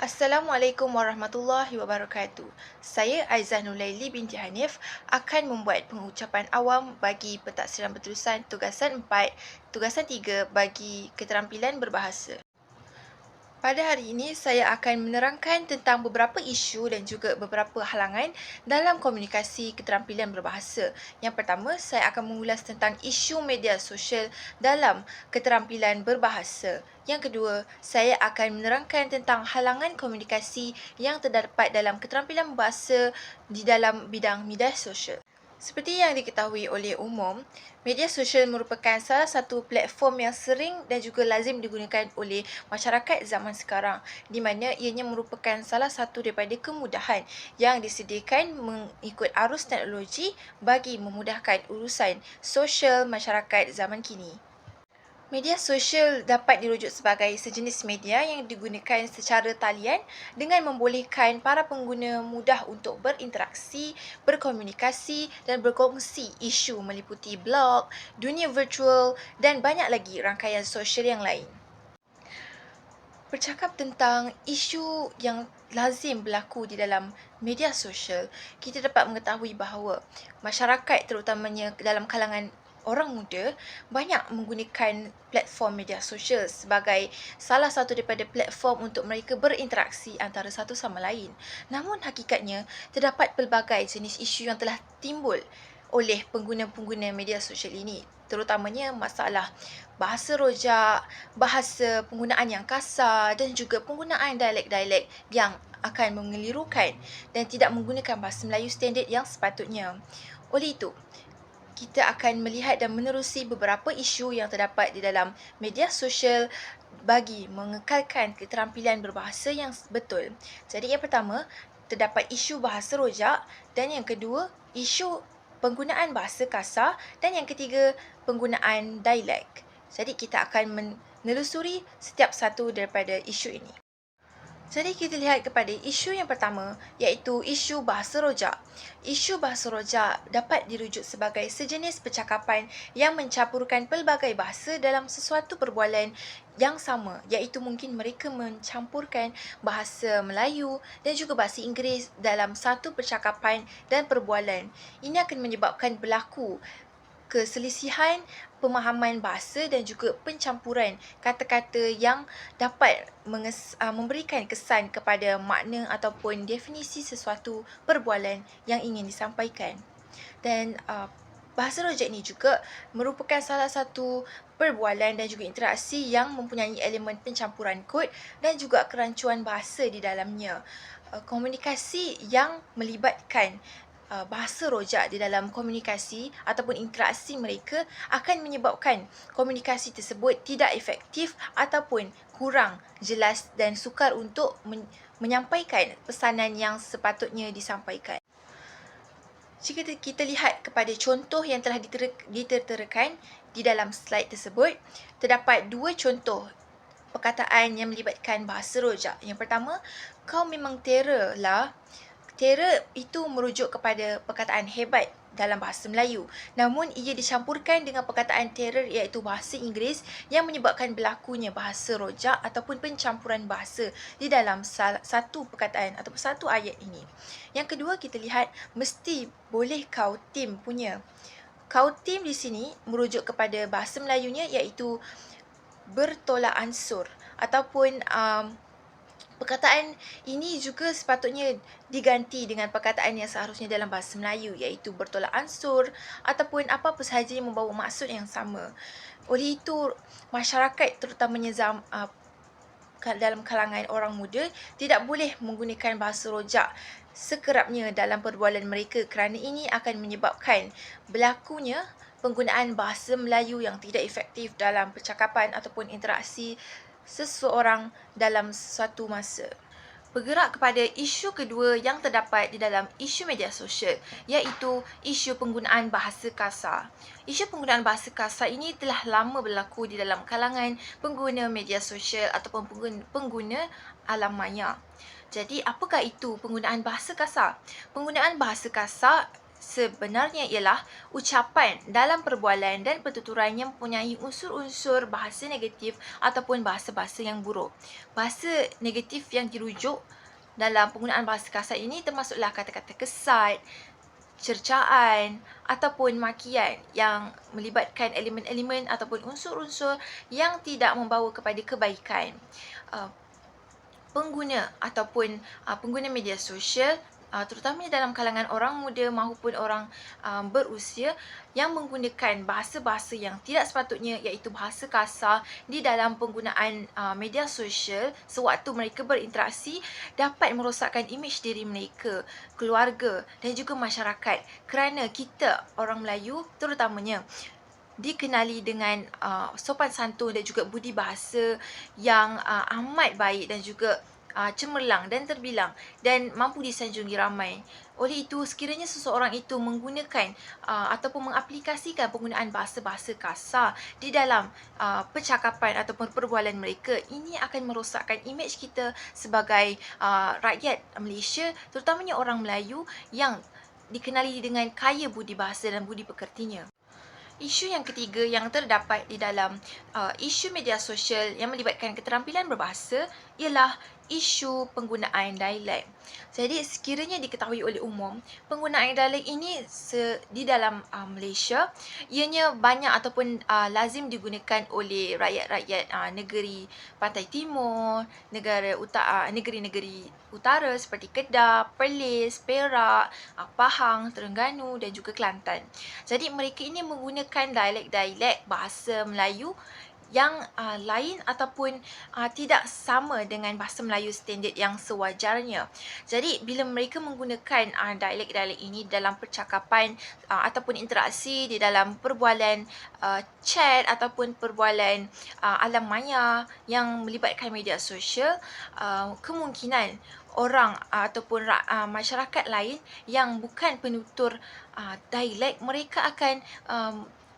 Assalamualaikum warahmatullahi wabarakatuh. Saya Aizah Nulaili binti Hanif akan membuat pengucapan awam bagi pentaksiran berterusan tugasan 4, tugasan 3 bagi keterampilan berbahasa. Pada hari ini, saya akan menerangkan tentang beberapa isu dan juga beberapa halangan dalam komunikasi keterampilan berbahasa. Yang pertama, saya akan mengulas tentang isu media sosial dalam keterampilan berbahasa. Yang kedua, saya akan menerangkan tentang halangan komunikasi yang terdapat dalam keterampilan berbahasa di dalam bidang media sosial. Seperti yang diketahui oleh umum, media sosial merupakan salah satu platform yang sering dan juga lazim digunakan oleh masyarakat zaman sekarang, di mana ianya merupakan salah satu daripada kemudahan yang disediakan mengikut arus teknologi bagi memudahkan urusan sosial masyarakat zaman kini. Media sosial dapat dirujuk sebagai sejenis media yang digunakan secara talian dengan membolehkan para pengguna mudah untuk berinteraksi, berkomunikasi dan berkongsi isu meliputi blog, dunia virtual dan banyak lagi rangkaian sosial yang lain. Bercakap tentang isu yang lazim berlaku di dalam media sosial, kita dapat mengetahui bahawa masyarakat terutamanya dalam kalangan orang muda banyak menggunakan platform media sosial sebagai salah satu daripada platform untuk mereka berinteraksi antara satu sama lain. Namun hakikatnya, terdapat pelbagai jenis isu yang telah timbul oleh pengguna-pengguna media sosial ini, terutamanya masalah bahasa rojak, bahasa penggunaan yang kasar dan juga penggunaan dialek-dialek yang akan mengelirukan dan tidak menggunakan bahasa Melayu standard yang sepatutnya. Oleh itu, kita akan melihat dan menerusi beberapa isu yang terdapat di dalam media sosial bagi mengekalkan keterampilan berbahasa yang betul. Jadi yang pertama, terdapat isu bahasa rojak dan yang kedua, isu penggunaan bahasa kasar dan yang ketiga, penggunaan dialek. Jadi kita akan menelusuri setiap satu daripada isu ini. Jadi kita lihat kepada isu yang pertama, iaitu isu bahasa rojak. Isu bahasa rojak dapat dirujuk sebagai sejenis percakapan yang mencampurkan pelbagai bahasa dalam sesuatu perbualan yang sama, iaitu mungkin mereka mencampurkan bahasa Melayu dan juga bahasa Inggeris dalam satu percakapan dan perbualan. Ini akan menyebabkan berlaku keselisihan pemahaman bahasa dan juga pencampuran kata-kata yang dapat memberikan kesan kepada makna ataupun definisi sesuatu perbualan yang ingin disampaikan. Dan bahasa rojak ini juga merupakan salah satu perbualan dan juga interaksi yang mempunyai elemen pencampuran kod dan juga kerancuan bahasa di dalamnya. Komunikasi yang melibatkan bahasa rojak di dalam komunikasi ataupun interaksi mereka akan menyebabkan komunikasi tersebut tidak efektif ataupun kurang jelas dan sukar untuk menyampaikan pesanan yang sepatutnya disampaikan. Jika kita lihat kepada contoh yang telah diterterakan di dalam slide tersebut, terdapat dua contoh perkataan yang melibatkan bahasa rojak. Yang pertama, kau memang terror lah. Terror itu merujuk kepada perkataan hebat dalam bahasa Melayu. Namun ia dicampurkan dengan perkataan terror iaitu bahasa Inggeris yang menyebabkan berlakunya bahasa rojak ataupun pencampuran bahasa di dalam satu perkataan ataupun satu ayat ini. Yang kedua, kita lihat mesti boleh kau tim punya. Kau tim di sini merujuk kepada bahasa Melayunya iaitu bertolak ansur ataupun perkataan ini juga sepatutnya diganti dengan perkataan yang seharusnya dalam bahasa Melayu iaitu bertolak ansur ataupun apa-apa sahaja yang membawa maksud yang sama. Oleh itu, masyarakat terutamanya dalam kalangan orang muda tidak boleh menggunakan bahasa rojak sekerapnya dalam perbualan mereka kerana ini akan menyebabkan berlakunya penggunaan bahasa Melayu yang tidak efektif dalam percakapan ataupun interaksi seseorang dalam suatu masa. Bergerak kepada isu kedua yang terdapat di dalam isu media sosial, iaitu isu penggunaan bahasa kasar. Isu penggunaan bahasa kasar ini telah lama berlaku di dalam kalangan pengguna media sosial ataupun pengguna alam maya. Jadi, apakah itu penggunaan bahasa kasar? Penggunaan bahasa kasar sebenarnya ialah ucapan dalam perbualan dan pertuturan yang mempunyai unsur-unsur bahasa negatif ataupun bahasa-bahasa yang buruk. Bahasa negatif yang dirujuk dalam penggunaan bahasa kasar ini termasuklah kata-kata kesat, cercaan ataupun makian yang melibatkan elemen-elemen ataupun unsur-unsur yang tidak membawa kepada kebaikan. Pengguna ataupun pengguna media sosial, terutamanya dalam kalangan orang muda maupun orang berusia yang menggunakan bahasa-bahasa yang tidak sepatutnya, iaitu bahasa kasar di dalam penggunaan media sosial sewaktu mereka berinteraksi, dapat merosakkan imej diri mereka, keluarga dan juga masyarakat, kerana kita orang Melayu terutamanya dikenali dengan sopan santun dan juga budi bahasa yang amat baik dan juga cemerlang dan terbilang dan mampu disanjungi ramai. Oleh itu, sekiranya seseorang itu menggunakan ataupun mengaplikasikan penggunaan bahasa-bahasa kasar di dalam percakapan ataupun perbualan mereka, ini akan merosakkan imej kita sebagai rakyat Malaysia, terutamanya orang Melayu yang dikenali dengan kaya budi bahasa dan budi pekertinya. Isu yang ketiga yang terdapat di dalam isu media sosial yang melibatkan keterampilan berbahasa ialah isu penggunaan dialek. Jadi sekiranya diketahui oleh umum, penggunaan dialek ini di dalam Malaysia, ianya banyak ataupun lazim digunakan oleh rakyat-rakyat negeri Pantai Timur, negeri-negeri utara seperti Kedah, Perlis, Perak, Pahang, Terengganu dan juga Kelantan. Jadi mereka ini menggunakan dialek-dialek bahasa Melayu yang lain ataupun tidak sama dengan bahasa Melayu standard yang sewajarnya. Jadi bila mereka menggunakan dialek-dialek ini dalam percakapan ataupun interaksi di dalam perbualan chat ataupun perbualan alam maya yang melibatkan media sosial, kemungkinan orang ataupun masyarakat lain yang bukan penutur dialek, mereka akan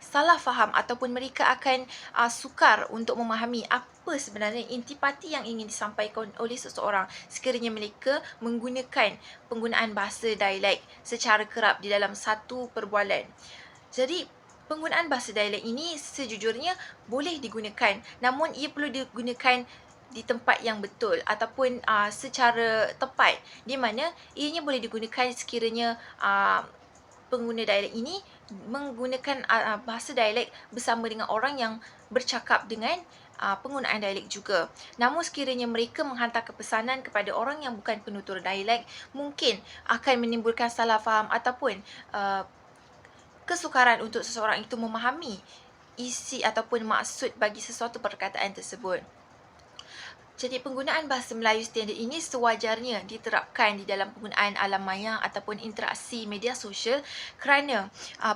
salah faham ataupun mereka akan sukar untuk memahami apa sebenarnya intipati yang ingin disampaikan oleh seseorang sekiranya mereka menggunakan penggunaan bahasa dialek secara kerap di dalam satu perbualan. Jadi penggunaan bahasa dialek ini sejujurnya boleh digunakan, namun ia perlu digunakan di tempat yang betul ataupun secara tepat, di mana ianya boleh digunakan sekiranya pengguna dialek ini menggunakan bahasa dialek bersama dengan orang yang bercakap dengan penggunaan dialek juga. Namun sekiranya mereka menghantar kepesanan kepada orang yang bukan penutur dialek, mungkin akan menimbulkan salah faham ataupun kesukaran untuk seseorang itu memahami isi ataupun maksud bagi sesuatu perkataan tersebut. Jadi penggunaan bahasa Melayu standard ini sewajarnya diterapkan di dalam penggunaan alam maya ataupun interaksi media sosial, kerana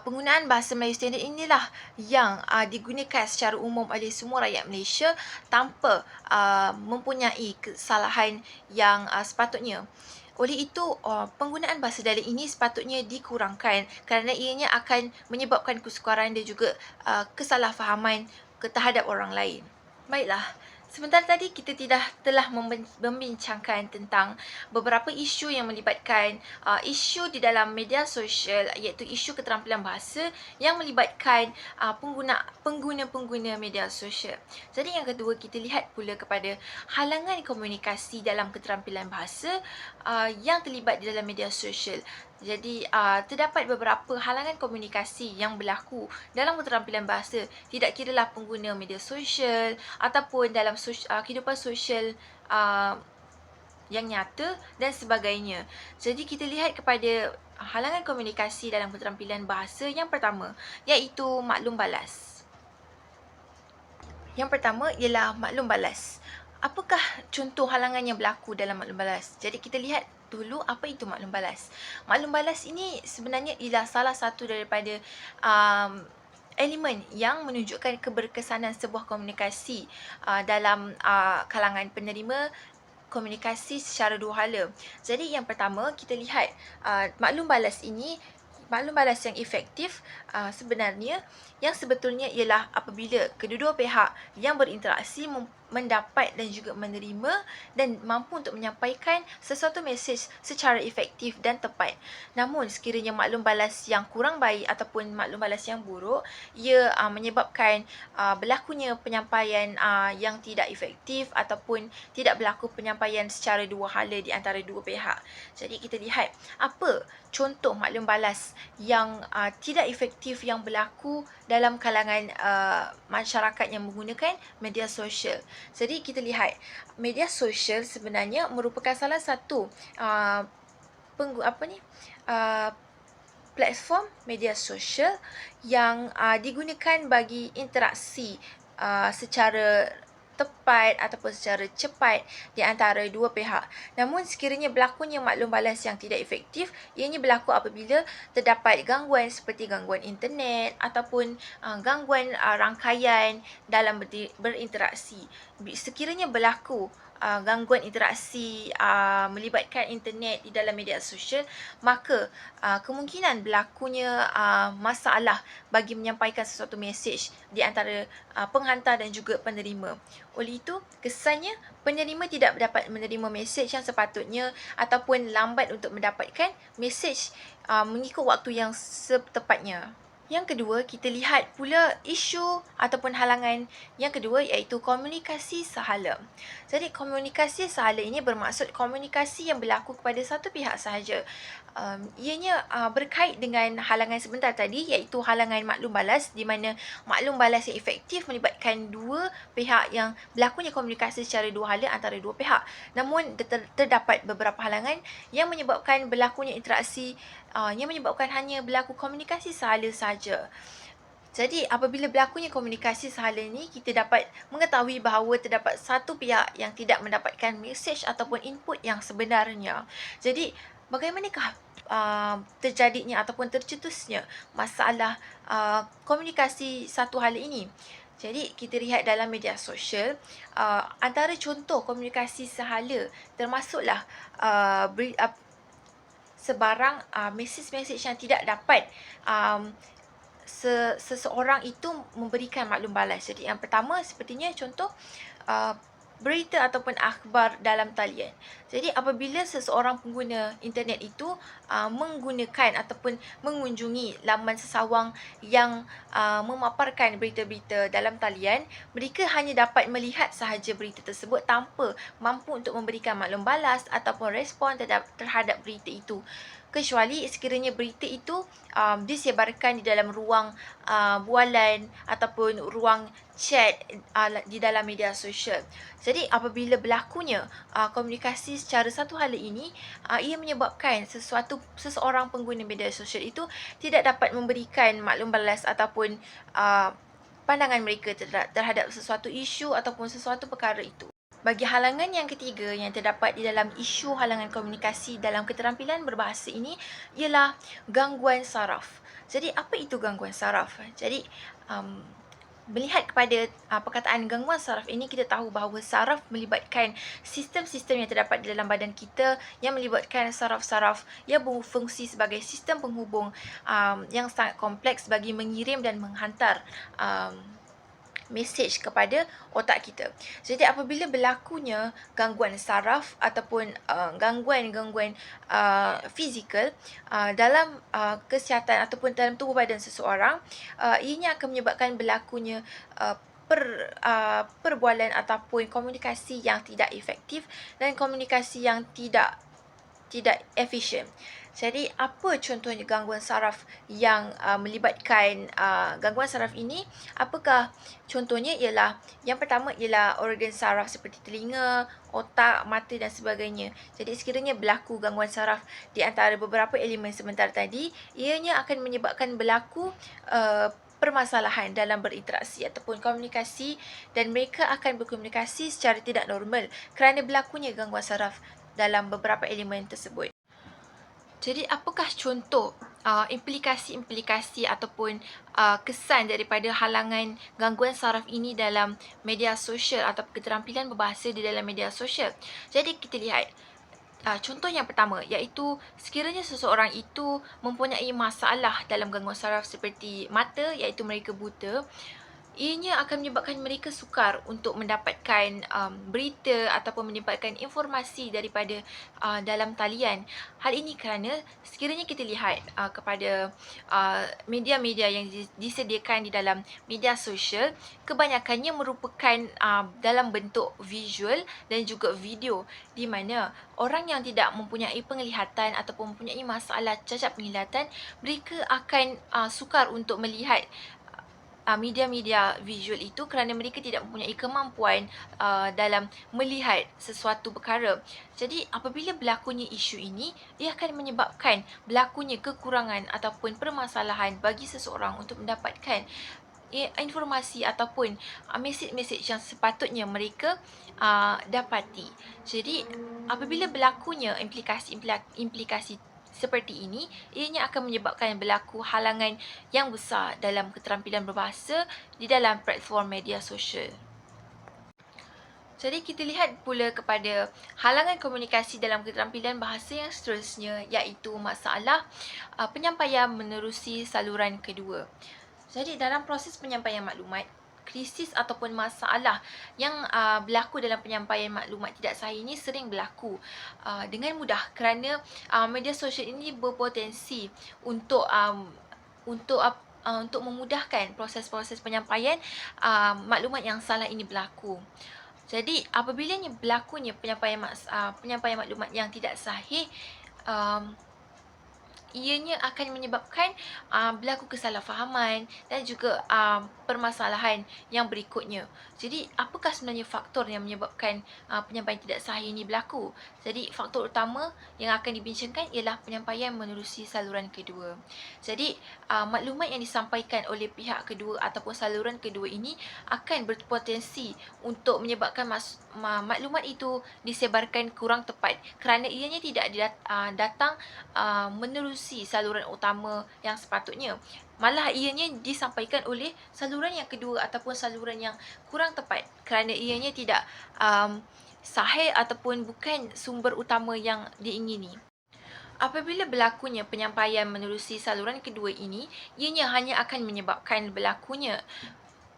penggunaan bahasa Melayu standard inilah yang digunakan secara umum oleh semua rakyat Malaysia tanpa mempunyai kesalahan yang sepatutnya. Oleh itu, penggunaan bahasa dialek ini sepatutnya dikurangkan kerana ianya akan menyebabkan kesukaran dan juga kesalahfahaman terhadap orang lain. Baiklah, sebentar tadi kita telah membincangkan tentang beberapa isu yang melibatkan isu di dalam media sosial, iaitu isu keterampilan bahasa yang melibatkan pengguna-pengguna media sosial. Jadi yang kedua, kita lihat pula kepada halangan komunikasi dalam keterampilan bahasa yang terlibat di dalam media sosial. Jadi terdapat beberapa halangan komunikasi yang berlaku dalam keterampilan bahasa, tidak kiralah pengguna media sosial ataupun dalam kehidupan sosial yang nyata dan sebagainya. Jadi kita lihat kepada halangan komunikasi dalam keterampilan bahasa yang pertama, iaitu maklum balas. Yang pertama ialah maklum balas. Apakah contoh halangan yang berlaku dalam maklum balas? Jadi kita lihat dulu apa itu maklum balas. Maklum balas ini sebenarnya ialah salah satu daripada elemen yang menunjukkan keberkesanan sebuah komunikasi dalam kalangan penerima komunikasi secara dua hala. Jadi yang pertama, kita lihat maklum balas ini, maklum balas yang efektif sebenarnya yang sebetulnya ialah apabila kedua-dua pihak yang berinteraksi mendapat dan juga menerima dan mampu untuk menyampaikan sesuatu mesej secara efektif dan tepat. Namun sekiranya maklum balas yang kurang baik ataupun maklum balas yang buruk, ia menyebabkan berlakunya penyampaian yang tidak efektif ataupun tidak berlaku penyampaian secara dua hala di antara dua pihak. Jadi kita lihat apa contoh maklum balas yang tidak efektif yang berlaku dalam kalangan masyarakat yang menggunakan media sosial. Jadi kita lihat media sosial sebenarnya merupakan salah satu platform media sosial yang digunakan bagi interaksi secara tepat ataupun secara cepat di antara dua pihak. Namun sekiranya berlakunya maklum balas yang tidak efektif, ianya berlaku apabila terdapat gangguan seperti gangguan internet ataupun gangguan rangkaian dalam berinteraksi. Sekiranya berlaku gangguan interaksi melibatkan internet di dalam media sosial, maka kemungkinan berlakunya masalah bagi menyampaikan sesuatu mesej di antara penghantar dan juga penerima. Oleh itu, kesannya penerima tidak dapat menerima mesej yang sepatutnya ataupun lambat untuk mendapatkan mesej mengikut waktu yang setepatnya. Yang kedua, kita lihat pula isu ataupun halangan yang kedua iaitu komunikasi sahala. Jadi komunikasi sahala ini bermaksud komunikasi yang berlaku kepada satu pihak sahaja. Ianya berkait dengan halangan sebentar tadi iaitu halangan maklum balas di mana maklum balas yang efektif melibatkan dua pihak yang berlakunya komunikasi secara dua hala antara dua pihak. Namun terdapat beberapa halangan yang menyebabkan berlakunya interaksi yang menyebabkan hanya berlaku komunikasi sahala sahaja. Jadi apabila berlakunya komunikasi sahala ini, kita dapat mengetahui bahawa terdapat satu pihak yang tidak mendapatkan mesej ataupun input yang sebenarnya. Jadi bagaimanakah terjadinya ataupun tercetusnya masalah komunikasi satu hala ini? Jadi kita lihat dalam media sosial, antara contoh komunikasi sahala termasuklah sebarang mesej-mesej yang tidak dapat seseorang itu memberikan maklum balas. Jadi yang pertama sepertinya contoh berita ataupun akhbar dalam talian. Jadi apabila seseorang pengguna internet itu menggunakan ataupun mengunjungi laman sesawang yang memaparkan berita-berita dalam talian, mereka hanya dapat melihat sahaja berita tersebut tanpa mampu untuk memberikan maklum balas ataupun respon terhadap berita itu. Kecuali sekiranya berita itu disebarkan di dalam ruang bualan ataupun ruang chat di dalam media sosial. Jadi apabila berlakunya komunikasi secara satu hala ini, ia menyebabkan seseorang pengguna media sosial itu tidak dapat memberikan maklum balas ataupun pandangan mereka terhadap sesuatu isu ataupun sesuatu perkara itu. Bagi halangan yang ketiga yang terdapat di dalam isu halangan komunikasi dalam keterampilan berbahasa ini ialah gangguan saraf. Jadi apa itu gangguan saraf? Jadi melihat kepada perkataan gangguan saraf ini, kita tahu bahawa saraf melibatkan sistem-sistem yang terdapat di dalam badan kita yang melibatkan saraf-saraf yang berfungsi sebagai sistem penghubung yang sangat kompleks bagi mengirim dan menghantar mesej kepada otak kita. Jadi apabila berlakunya gangguan saraf ataupun gangguan-gangguan fizikal dalam kesihatan ataupun dalam tubuh badan seseorang, ianya akan menyebabkan berlakunya perbualan ataupun komunikasi yang tidak efektif dan komunikasi yang tidak efisien. Jadi apa contohnya gangguan saraf yang melibatkan gangguan saraf ini? Apakah contohnya? Ialah yang pertama ialah organ saraf seperti telinga, otak, mata dan sebagainya. Jadi sekiranya berlaku gangguan saraf di antara beberapa elemen sebentar tadi, ianya akan menyebabkan berlaku permasalahan dalam berinteraksi ataupun komunikasi dan mereka akan berkomunikasi secara tidak normal kerana berlakunya gangguan saraf dalam beberapa elemen tersebut. Jadi apakah contoh implikasi-implikasi ataupun kesan daripada halangan gangguan saraf ini dalam media sosial atau keterampilan berbahasa di dalam media sosial? Jadi kita lihat contoh yang pertama iaitu sekiranya seseorang itu mempunyai masalah dalam gangguan saraf seperti mata iaitu mereka buta, Ianya akan menyebabkan mereka sukar untuk mendapatkan berita ataupun mendapatkan informasi daripada dalam talian. Hal ini kerana sekiranya kita lihat kepada media-media yang disediakan di dalam media sosial, kebanyakannya merupakan dalam bentuk visual dan juga video, di mana orang yang tidak mempunyai penglihatan ataupun mempunyai masalah cacat penglihatan, mereka akan sukar untuk melihat media-media visual itu kerana mereka tidak mempunyai kemampuan dalam melihat sesuatu perkara. Jadi apabila berlakunya isu ini, ia akan menyebabkan berlakunya kekurangan ataupun permasalahan bagi seseorang untuk mendapatkan informasi ataupun mesej-mesej yang sepatutnya mereka dapati. Jadi apabila berlakunya implikasi seperti ini, ianya akan menyebabkan berlaku halangan yang besar dalam keterampilan berbahasa di dalam platform media sosial. Jadi kita lihat pula kepada halangan komunikasi dalam keterampilan bahasa yang seterusnya, iaitu masalah penyampaian menerusi saluran kedua. Jadi dalam proses penyampaian maklumat, krisis ataupun masalah yang berlaku dalam penyampaian maklumat tidak sahih ini sering berlaku dengan mudah kerana media sosial ini berpotensi untuk memudahkan proses-proses penyampaian maklumat yang salah ini berlaku. Jadi apabila berlakunya penyampaian maklumat yang tidak sahih, ianya akan menyebabkan berlaku kesalahfahaman dan juga permasalahan yang berikutnya. Jadi apakah sebenarnya faktor yang menyebabkan penyampaian tidak sahih ini berlaku? Jadi faktor utama yang akan dibincangkan ialah penyampaian menerusi saluran kedua. Jadi maklumat yang disampaikan oleh pihak kedua ataupun saluran kedua ini akan berpotensi untuk menyebabkan maklumat itu disebarkan kurang tepat kerana ianya tidak datang menerusi saluran utama yang sepatutnya. Malah ianya disampaikan oleh saluran yang kedua ataupun saluran yang kurang tepat kerana ianya tidak sahih ataupun bukan sumber utama yang diingini. Apabila berlakunya penyampaian menerusi saluran kedua ini, ianya hanya akan menyebabkan berlakunya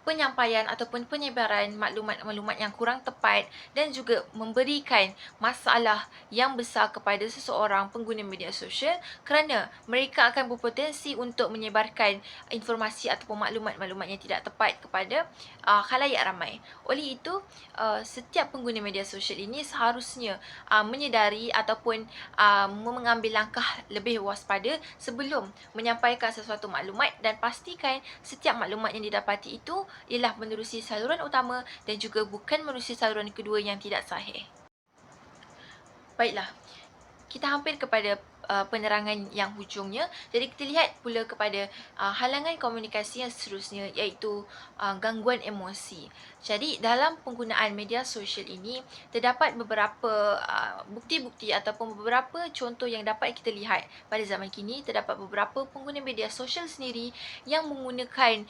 penyampaian ataupun penyebaran maklumat-maklumat yang kurang tepat dan juga memberikan masalah yang besar kepada seseorang pengguna media sosial kerana mereka akan berpotensi untuk menyebarkan informasi ataupun maklumat-maklumat yang tidak tepat kepada khalayak ramai. Oleh itu, setiap pengguna media sosial ini seharusnya menyedari ataupun mengambil langkah lebih waspada sebelum menyampaikan sesuatu maklumat dan pastikan setiap maklumat yang didapati itu ialah menerusi saluran utama dan juga bukan menerusi saluran kedua yang tidak sahih. Baiklah, kita hampir kepada penerangan yang hujungnya. Jadi kita lihat pula kepada halangan komunikasi yang seterusnya, iaitu gangguan emosi. Jadi dalam penggunaan media sosial ini terdapat beberapa bukti-bukti ataupun beberapa contoh yang dapat kita lihat pada zaman kini. Terdapat beberapa pengguna media sosial sendiri yang menggunakan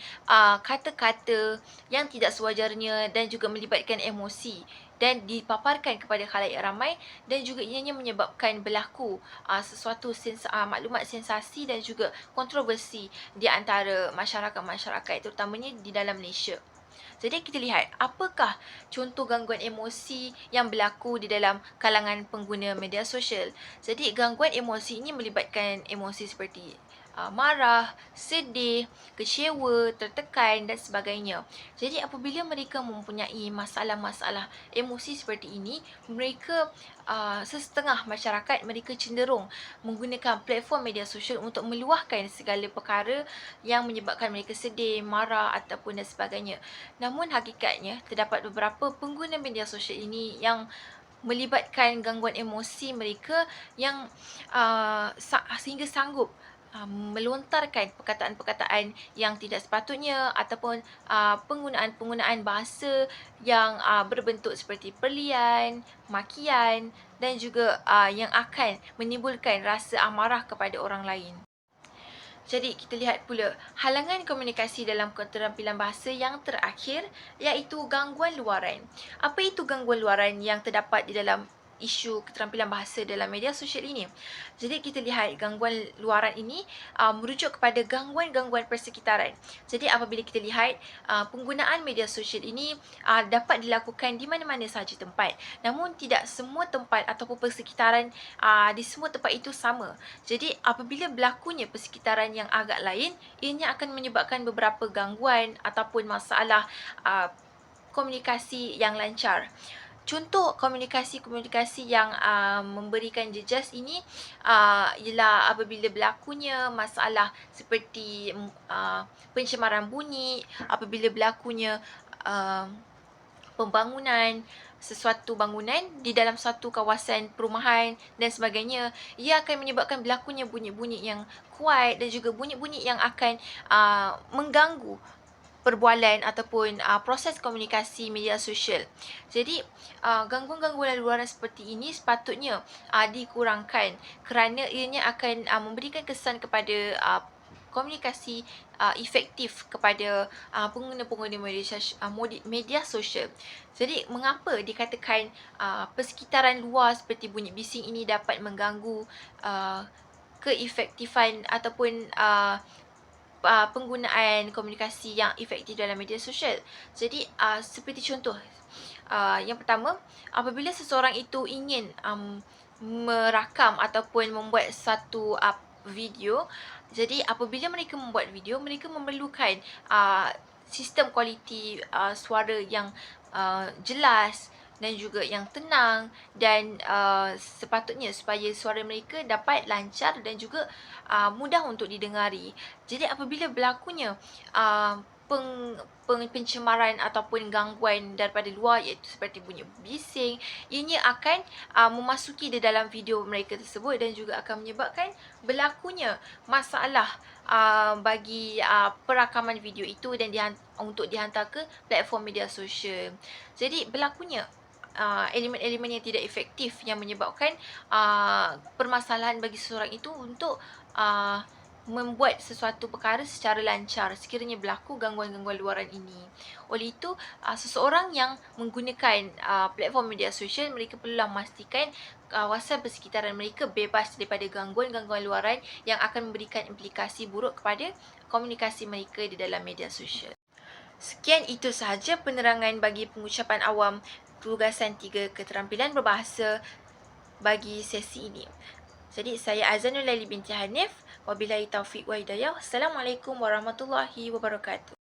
kata-kata yang tidak sewajarnya dan juga melibatkan emosi dan dipaparkan kepada khalayak ramai dan juga ianya menyebabkan berlaku sesuatu maklumat sensasi dan juga kontroversi di antara masyarakat-masyarakat terutamanya di dalam Malaysia. Jadi kita lihat apakah contoh gangguan emosi yang berlaku di dalam kalangan pengguna media sosial. Jadi gangguan emosi ini melibatkan emosi seperti marah, sedih, kecewa, tertekan dan sebagainya. Jadi apabila mereka mempunyai masalah-masalah emosi seperti ini, mereka sesetengah masyarakat mereka cenderung menggunakan platform media sosial untuk meluahkan segala perkara yang menyebabkan mereka sedih, marah ataupun dan sebagainya. Namun hakikatnya terdapat beberapa pengguna media sosial ini yang melibatkan gangguan emosi mereka yang sehingga sanggup melontarkan perkataan-perkataan yang tidak sepatutnya ataupun penggunaan-penggunaan bahasa yang berbentuk seperti perlian, makian dan juga yang akan menimbulkan rasa amarah kepada orang lain. Jadi kita lihat pula halangan komunikasi dalam keterampilan bahasa yang terakhir, iaitu gangguan luaran. Apa itu gangguan luaran yang terdapat di dalam isu keterampilan bahasa dalam media sosial ini. Jadi kita lihat gangguan luaran ini merujuk kepada gangguan-gangguan persekitaran. Jadi apabila kita lihat penggunaan media sosial ini dapat dilakukan di mana-mana sahaja tempat. Namun tidak semua tempat ataupun persekitaran di semua tempat itu sama. Jadi apabila berlakunya persekitaran yang agak lain, ianya akan menyebabkan beberapa gangguan ataupun masalah komunikasi yang lancar. Contoh komunikasi-komunikasi yang memberikan jejas ini ialah apabila berlakunya masalah seperti pencemaran bunyi, apabila berlakunya pembangunan sesuatu bangunan di dalam satu kawasan perumahan dan sebagainya. Ia akan menyebabkan berlakunya bunyi-bunyi yang kuat dan juga bunyi-bunyi yang akan mengganggu perbualan ataupun proses komunikasi media sosial. Jadi gangguan-gangguan luaran seperti ini sepatutnya dikurangkan kerana ianya akan memberikan kesan kepada komunikasi efektif kepada pengguna-pengguna media sosial. Jadi mengapa dikatakan persekitaran luar seperti bunyi bising ini dapat mengganggu keefektifan ataupun penggunaan komunikasi yang efektif dalam media sosial. Jadi seperti contoh, yang pertama, apabila seseorang itu ingin merakam ataupun membuat satu video, jadi apabila mereka membuat video, mereka memerlukan sistem kualiti suara yang jelas dan juga yang tenang dan sepatutnya supaya suara mereka dapat lancar dan juga mudah untuk didengari. Jadi apabila berlakunya pencemaran ataupun gangguan daripada luar iaitu seperti bunyi bising, ianya akan memasuki di dalam video mereka tersebut dan juga akan menyebabkan berlakunya masalah bagi perakaman video itu dan untuk dihantar ke platform media sosial. Jadi berlakunya elemen-elemen yang tidak efektif yang menyebabkan permasalahan bagi seseorang itu untuk membuat sesuatu perkara secara lancar sekiranya berlaku gangguan-gangguan luaran ini. Oleh itu, seseorang yang menggunakan platform media sosial, mereka perlulah memastikan kawasan persekitaran mereka bebas daripada gangguan-gangguan luaran yang akan memberikan implikasi buruk kepada komunikasi mereka di dalam media sosial. Sekian itu sahaja penerangan bagi pengucapan awam tugasan 3 keterampilan berbahasa bagi sesi ini. Jadi saya Azanul Laili binti Hanif. Wabillahi taufiq wa hidayah. Assalamualaikum warahmatullahi wabarakatuh.